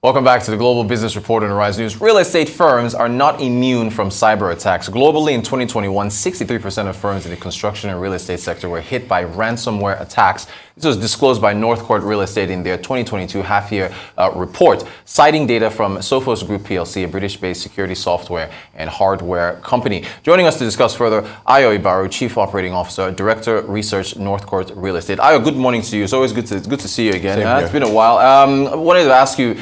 Welcome back to the Global Business Report on Arise News. Real estate firms are not immune from cyber attacks. Globally in 2021, 63% of firms in the construction and real estate sector were hit by ransomware attacks. This was disclosed by Northcourt Real Estate in their 2022 half-year report, citing data from Sophos Group PLC, a British-based security software and hardware company. Joining us to discuss further, Ayo Ibaru, Chief Operating Officer, Director Research, Northcourt Real Estate. Ayo, good morning to you. It's always good to see you again. It's been a while. I wanted to ask you,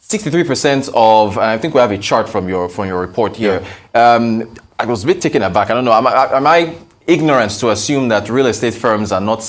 63% of, I think we have a chart from your report here. Yeah. I was a bit taken aback. I don't know. Am I ignorant to assume that real estate firms are not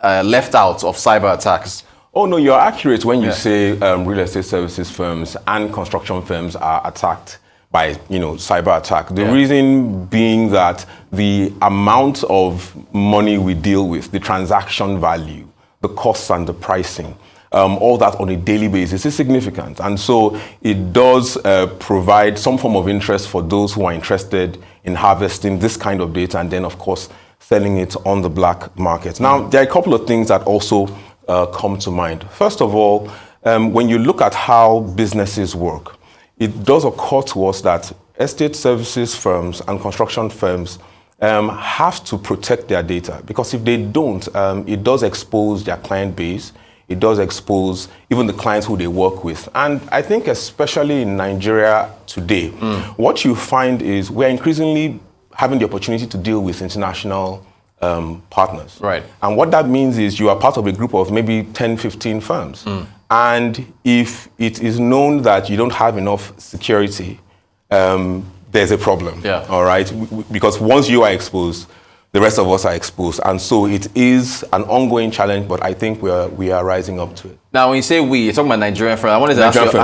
left out of cyber attacks? Oh no, you're accurate when you say real estate services firms and construction firms are attacked by cyber attack. The reason being that the amount of money we deal with, the transaction value, the costs and the pricing, all that on a daily basis is significant. And so it does provide some form of interest for those who are interested in harvesting this kind of data and then, of course, selling it on the black market. Now, there are a couple of things that also come to mind. First of all, when you look at how businesses work, it does occur to us that estate services firms and construction firms have to protect their data, because if they don't, it does expose their client base. It does expose even the clients who they work with. And I think especially in Nigeria today, what you find is we're increasingly having the opportunity to deal with international partners. Right. And what that means is you are part of a group of maybe 10, 15 firms. And if it is known that you don't have enough security, there's a problem. Yeah. All right? Because once you are exposed, the rest of us are exposed. And so it is an ongoing challenge, but I think we are rising up to it. Now, when you say we, you're talking about Nigerian firms. I wanted to ask you,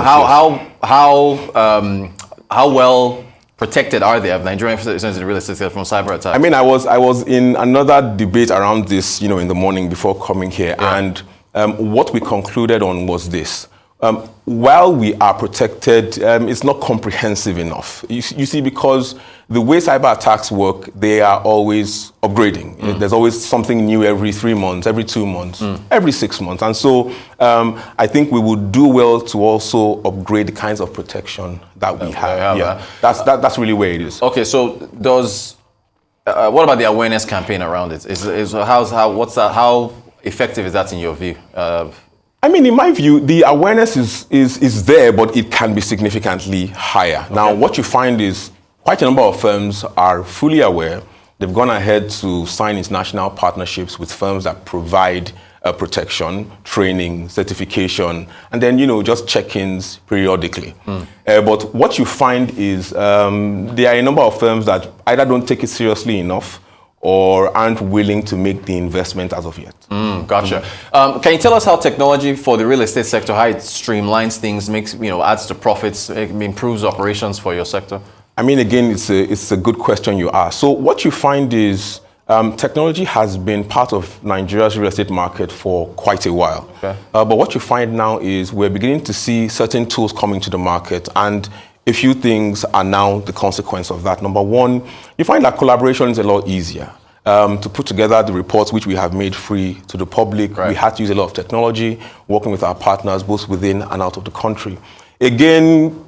how well protected are they of Nigerian firms in the real estate sector from cyber attacks? I mean, I was in another debate around this, in the morning before coming here. Yeah. And what we concluded on was this. While we are protected, it's not comprehensive enough. You see, because the way cyber attacks work, they are always upgrading. There's always something new every 3 months, every 2 months, every 6 months. And so I think we would do well to also upgrade the kinds of protection that we have. Yeah. That's really where it is. Okay, so what about the awareness campaign around it? How effective is that in your view? I mean, in my view, the awareness is there, but it can be significantly higher. Okay. Now, what you find is quite a number of firms are fully aware. They've gone ahead to sign international partnerships with firms that provide protection, training, certification, and then, just check-ins periodically. But what you find is there are a number of firms that either don't take it seriously enough or aren't willing to make the investment as of yet. Gotcha. Can you tell us how technology for the real estate sector, how it streamlines things, makes adds to profits, improves operations for your sector? I mean, again, it's a good question you ask. So what you find is technology has been part of Nigeria's real estate market for quite a while. Okay. But what you find now is we're beginning to see certain tools coming to the market, and a few things are now the consequence of that. Number one, you find that collaboration is a lot easier. To put together the reports which we have made free to the public, we had to use a lot of technology, working with our partners both within and out of the country. Again,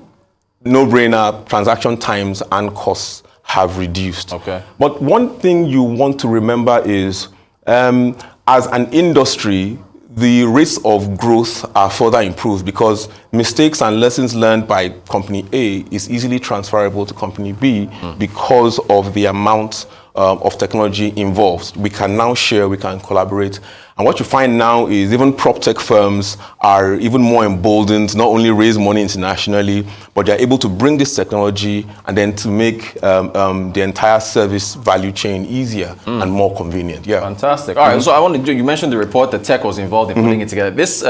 no-brainer, transaction times and costs have reduced. Okay. But one thing you want to remember is, as an industry, the rates of growth are further improved because mistakes and lessons learned by company A is easily transferable to company B because of the amount of technology involved. We can now share, we can collaborate. And what you find now is even prop tech firms are even more emboldened, not only raise money internationally, but they're able to bring this technology and then to make the entire service value chain easier and more convenient. Yeah. Fantastic. All right, so you mentioned the report, the tech was involved in putting it together. This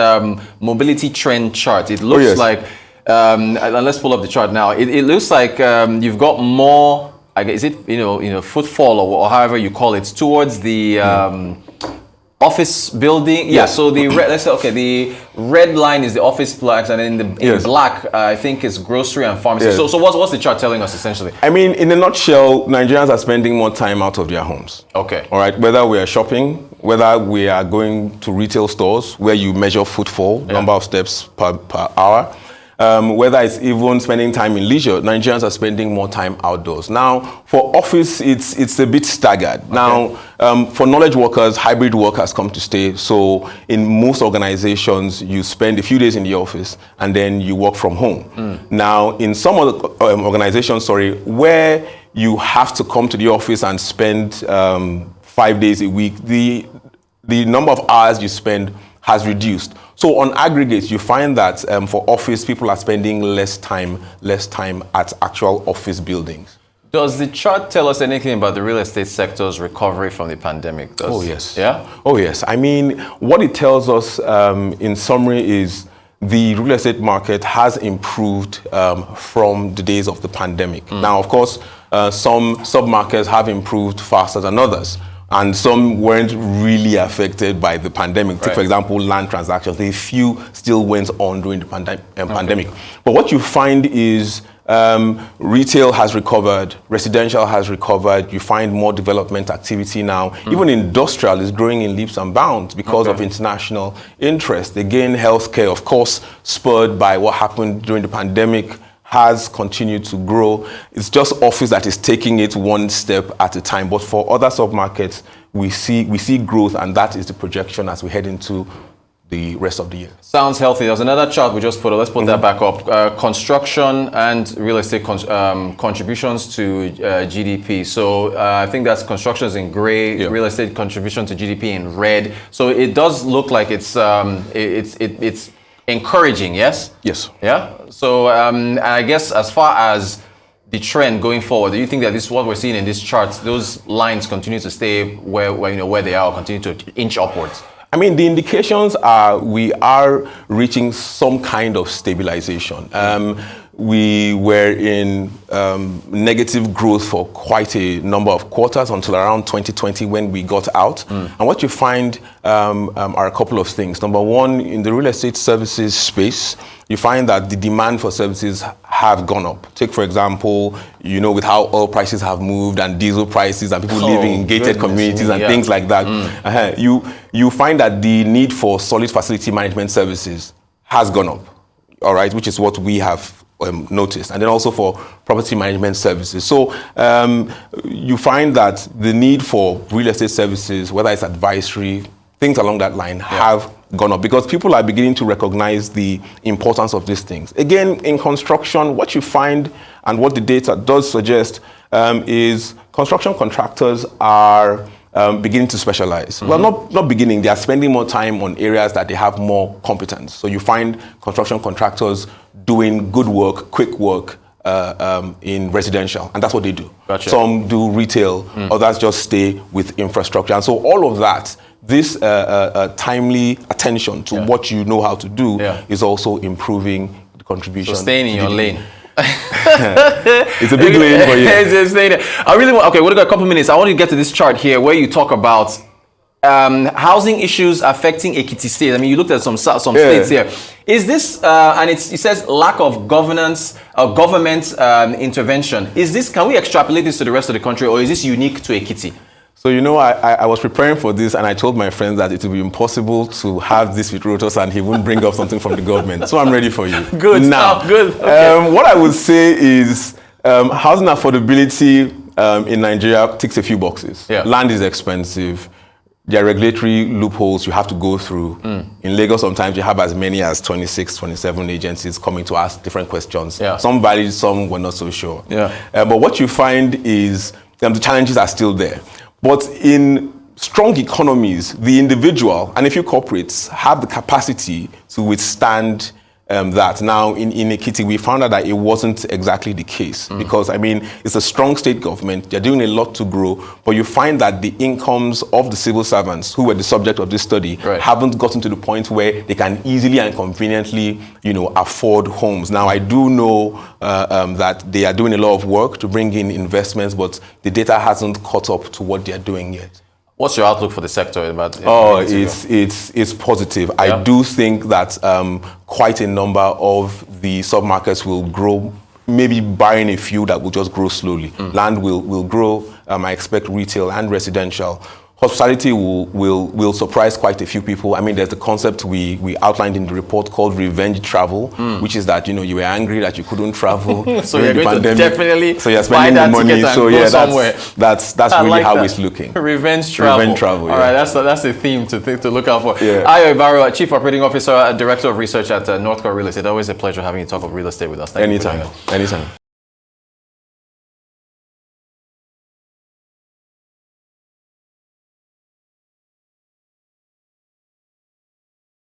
mobility trend chart, it looks like, and let's pull up the chart now. It looks like you've got more, is it, footfall or however you call it, towards the office building. Yeah, so the red line is the office blocks, and then in black, I think is grocery and pharmacy. Yes. So what's the chart telling us essentially? I mean, in a nutshell, Nigerians are spending more time out of their homes. Okay. All right, whether we are shopping, whether we are going to retail stores where you measure footfall, number of steps per hour, whether it's even spending time in leisure, Nigerians are spending more time outdoors. Now, for office, it's a bit staggered. Okay. Now, for knowledge workers, hybrid work has come to stay. So in most organizations, you spend a few days in the office and then you work from home. Now, in some other organizations, where you have to come to the office and spend 5 days a week, the number of hours you spend has reduced. So on aggregate, you find that for office, people are spending less time at actual office buildings. Does the chart tell us anything about the real estate sector's recovery from the pandemic? Oh, yes. Yeah? Oh, yes. I mean, what it tells us in summary is the real estate market has improved from the days of the pandemic. Now, of course, some sub-markets have improved faster than others. And some weren't really affected by the pandemic. Right. Take, for example, land transactions. A few still went on during the pandemic. But what you find is retail has recovered, residential has recovered. You find more development activity now. Even industrial is growing in leaps and bounds because of international interest. Again, healthcare, of course, spurred by what happened during the pandemic, has continued to grow. It's just office that is taking it one step at a time. But for other sub-markets, we see growth, and that is the projection as we head into the rest of the year. Sounds healthy. There's another chart we just put up. Let's put that back up. Construction and real estate contributions to GDP. So I think that's construction is in gray, real estate contribution to GDP in red. So it does look like it's encouraging, yes? Yes. Yeah? So I guess as far as the trend going forward, do you think that this is what we're seeing in these charts, those lines continue to stay where they are, or continue to inch upwards? I mean, the indications are we are reaching some kind of stabilization. We were in negative growth for quite a number of quarters until around 2020 when we got out. And what you find are a couple of things. Number one, in the real estate services space, you find that the demand for services have gone up. Take, for example, with how oil prices have moved and diesel prices and people living in gated communities and things like that. You find that the need for solid facility management services has gone up, all right, which is what we have noticed, and then also for property management services. So you find that the need for real estate services, whether it's advisory, things along that line, have gone up because people are beginning to recognize the importance of these things. Again, in construction, what you find and what the data does suggest is construction contractors are beginning to specialize. Well, not beginning, they are spending more time on areas that they have more competence. So you find construction contractors doing good work, quick work in residential, and that's what they do. Gotcha. Some do retail, others just stay with infrastructure. And so all of that, this timely attention to what you know how to do is also improving the contribution. So staying in your lane. It's a big lane for you. I really want, okay, we've got a couple minutes. I want to get to this chart here where you talk about housing issues affecting Ekiti State. I mean, you looked at some states here. Is this, and it says lack of governance, government intervention. Is this, can we extrapolate this to the rest of the country, or is this unique to Ekiti? So, I was preparing for this and I told my friends that it would be impossible to have this with Rotos and he wouldn't bring up something from the government. So I'm ready for you. Good. Now, good. Okay. What I would say is housing affordability in Nigeria ticks a few boxes. Yeah. Land is expensive. There are regulatory loopholes you have to go through. In Lagos, sometimes you have as many as 26, 27 agencies coming to ask different questions. Yeah. Some valid, some were not so sure. Yeah. But what you find is the challenges are still there. But in strong economies, the individual and a few corporates have the capacity to withstand that. Now, in Ekiti, we found out that it wasn't exactly the case because, I mean, it's a strong state government. They're doing a lot to grow, but you find that the incomes of the civil servants who were the subject of this study haven't gotten to the point where they can easily and conveniently, afford homes. Now, I do know that they are doing a lot of work to bring in investments, but the data hasn't caught up to what they're doing yet. What's your outlook for the sector? It's positive. Yeah. I do think that quite a number of the sub-markets will grow, maybe barring a few that will just grow slowly. Land will grow. I expect retail and residential. hospitality will surprise quite a few people. I mean, there's the concept we outlined in the report called revenge travel, which is that you were angry that you couldn't travel. So you're going to definitely so you're spending the money. So yeah, somewhere. that's really like how it's looking. Revenge travel. Revenge travel. Yeah. All right, that's a theme to look out for. Yeah. Ayo Ibaru, Chief Operating Officer, Director of Research at Northcourt Real Estate. Always a pleasure having you talk of real estate with us. Thank you. Anytime.